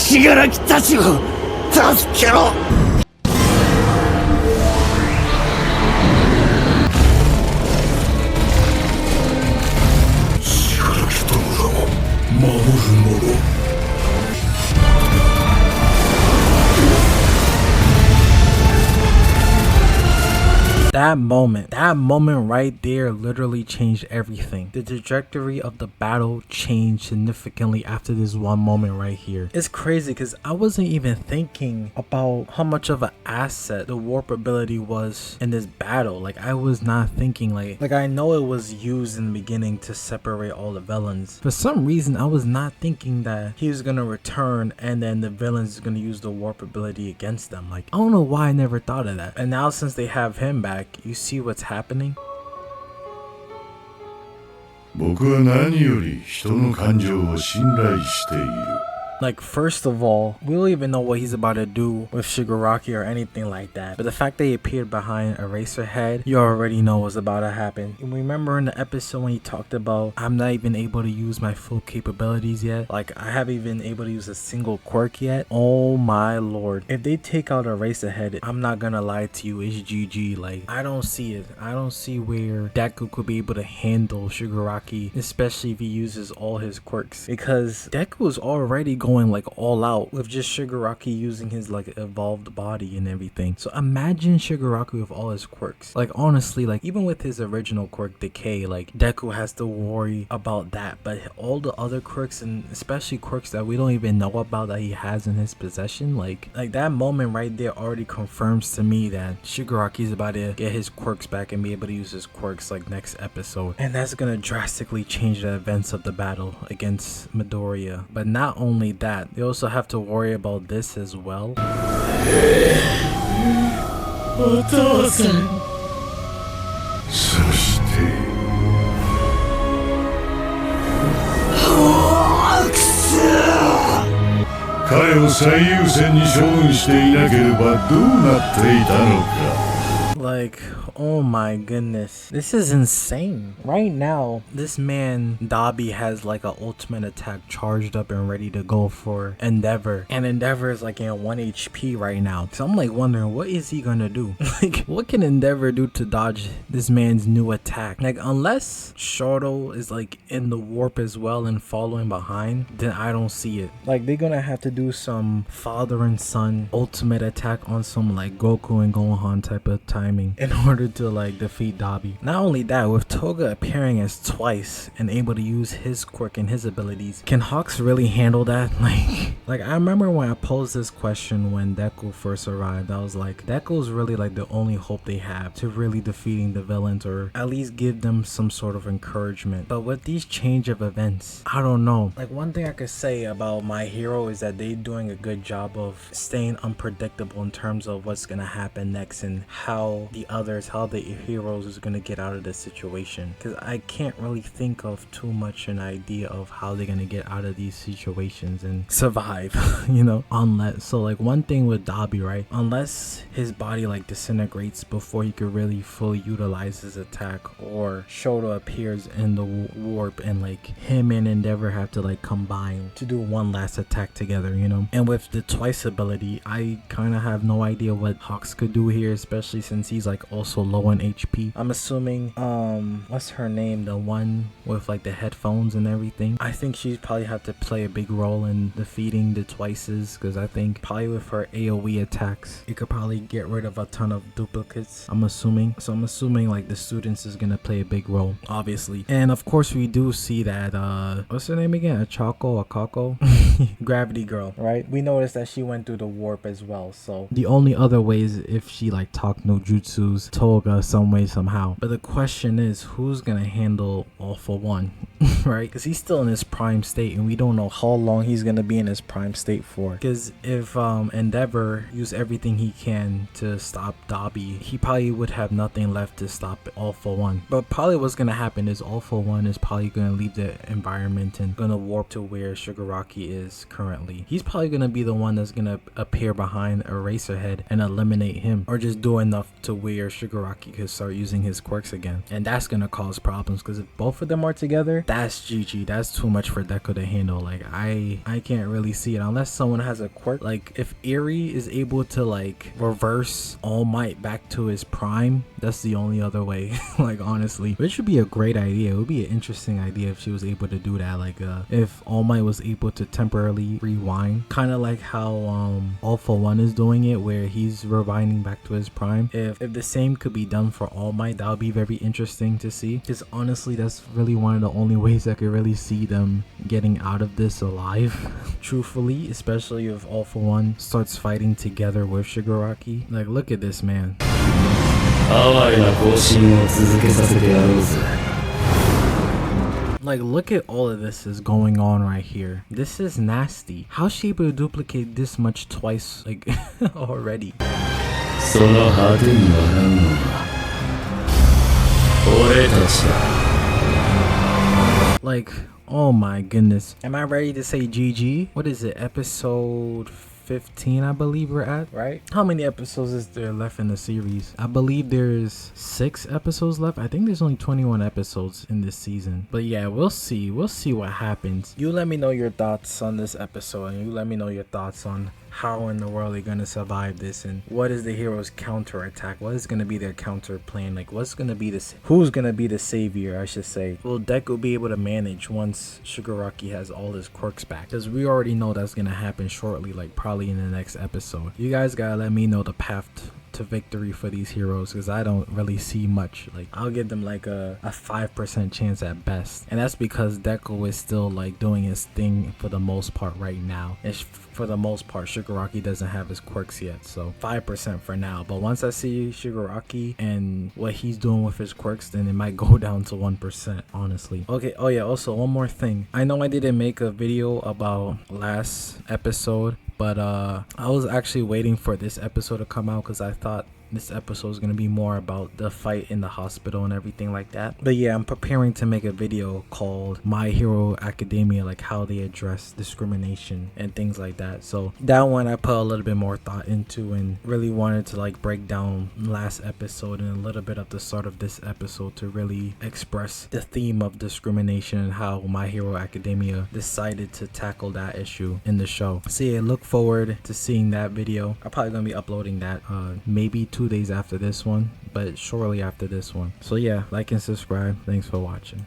死柄木たちを助けろ。死柄木弔を守る者。That moment right there literally changed everything. The trajectory of the battle changed significantly after this one moment right here. It's crazy because I wasn't even thinking about how much of an asset the warp ability was in this battle. Like I was not thinking like I know it was used in the beginning to separate all the villains. For some reason I was not thinking that he was gonna return and then the villains is gonna use the warp ability against them. Like I don't know why I never thought of that. And now since they have him back, you see what's happening? 僕は何より人の感情を信頼している。 Like, first of all, we don't even know what he's about to do with Shigaraki or anything like that. But the fact that he appeared behind Eraserhead, you already know what's about to happen. You remember in the episode when he talked about, I'm not even able to use my full capabilities yet? Like, I haven't even able to use a single quirk yet? Oh my lord. If they take out Eraserhead, I'm not gonna lie to you, it's GG. Like, I don't see it. I don't see where Deku could be able to handle Shigaraki, especially if he uses all his quirks. Because Deku is already going like all out with just Shigaraki using his like evolved body and everything. So imagine Shigaraki with all his quirks. Like honestly, like even with his original quirk Decay, like Deku has to worry about that, but all the other quirks and especially quirks that we don't even know about that he has in his possession, like that moment right there already confirms to me that Shigaraki is about to get his quirks back and be able to use his quirks like next episode, and that's gonna drastically change the events of the battle against Midoriya. But not only that, they also have to worry about this as well. お父さん。そして彼を最優先に処分していなければどうなっていたのか。 Like, oh my goodness, this is insane. Right now, this man Dabi has like an ultimate attack charged up and ready to go for Endeavor, and Endeavor is like in 1 HP right now. So I'm like wondering, what is he gonna do? Like, what can Endeavor do to dodge this man's new attack? Like, unless Shoto is like in the warp as well and following behind, then I don't see it. Like, they're gonna have to do some father and son ultimate attack on some like Goku and Gohan type of timing in order to like defeat Dabi. Not only that, with Toga appearing as twice and able to use his quirk and his abilities, can Hawks really handle that? Like I remember when I posed this question when Deku first arrived, I was like, Deku's really like the only hope they have to really defeating the villains or at least give them some sort of encouragement. But with these change of events, I don't know. Like, one thing I could say about My Hero is that they're doing a good job of staying unpredictable in terms of what's gonna happen next and how the heroes is gonna get out of this situation, because I can't really think of too much an idea of how they're gonna get out of these situations and survive. You know, unless, so like one thing with Dabi, right, unless his body like disintegrates before he could really fully utilize his attack, or Shoto appears in the warp and like him and Endeavor have to like combine to do one last attack together, you know. And with the twice ability, I kind of have no idea what Hawks could do here, especially since he's like also low on HP. I'm assuming what's her name, the one with like the headphones and everything, I think she probably have to play a big role in defeating the Twices, because I think probably with her AoE attacks it could probably get rid of a ton of duplicates, I'm assuming. So I'm assuming like the students is gonna play a big role, obviously. And of course we do see that what's her name again, Akako Gravity Girl, right? We noticed that she went through the warp as well, so the only other way is if she like talk no jutsus Toga some way somehow. But the question is, who's gonna handle All For One? Right, because he's still in his prime state and we don't know how long he's gonna be in his prime state for. Because if Endeavor used everything he can to stop Dabi, he probably would have nothing left to stop All For One. But probably what's gonna happen is All For One is probably gonna leave the environment and gonna warp to where Shigaraki is is currently. He's probably gonna be the one that's gonna appear behind Eraserhead and eliminate him, or just do enough to where Shigaraki could start using his quirks again. And that's gonna cause problems, because if both of them are together, that's GG. That's too much for Deku to handle. Like I can't really see it unless someone has a quirk. Like if Yuuri is able to like reverse All Might back to his prime, that's the only other way. Like honestly, which would be a great idea. It would be an interesting idea if she was able to do that. Like if All Might was able to temporarily rewind, kind of like how All For One is doing it, where he's rewinding back to his prime. If the same could be done for All Might, that would be very interesting to see, because honestly that's really one of the only ways I could really see them getting out of this alive. Truthfully, especially if All For One starts fighting together with Shigaraki. Like look at this man. Like look at all of this is going on right here. This is nasty. How's she able to duplicate this much twice like already? Like oh my goodness. Am I ready to say GG? What is it, episode 15 I believe we're at, right? How many episodes is there left in the series? I believe there's 6 episodes left. I think there's only 21 episodes in this season, but yeah, we'll see what happens. You let me know your thoughts on this episode, and you let me know your thoughts on how in the world they're gonna survive this, and what is the hero's counter attack, what is gonna be their counter plan, like what's gonna be this, who's gonna be the savior, I should say. Will Deku be able to manage once Shigaraki has all his quirks back? Because we already know that's gonna happen shortly, like probably in the next episode. You guys gotta let me know the path to victory for these heroes, because I don't really see much. Like I'll give them like a 5% chance at best, and that's because Deku is still like doing his thing for the most part right now. It's for the most part Shigaraki doesn't have his quirks yet, so 5% for now. But once I see Shigaraki and what he's doing with his quirks, then it might go down to 1%, honestly. Okay, oh yeah, also one more thing. I know I didn't make a video about last episode, but I was actually waiting for this episode to come out, because I thought this episode is going to be more about the fight in the hospital and everything like that. But yeah, I'm preparing to make a video called My Hero Academia, like how they address discrimination and things like that. So that one I put a little bit more thought into, and really wanted to like break down last episode and a little bit of the start of this episode to really express the theme of discrimination and how My Hero Academia decided to tackle that issue in the show. So yeah, look forward to seeing that video. I'm probably going to be uploading that maybe 2 days after this one, but shortly after this one. So yeah, like and subscribe. Thanks for watching.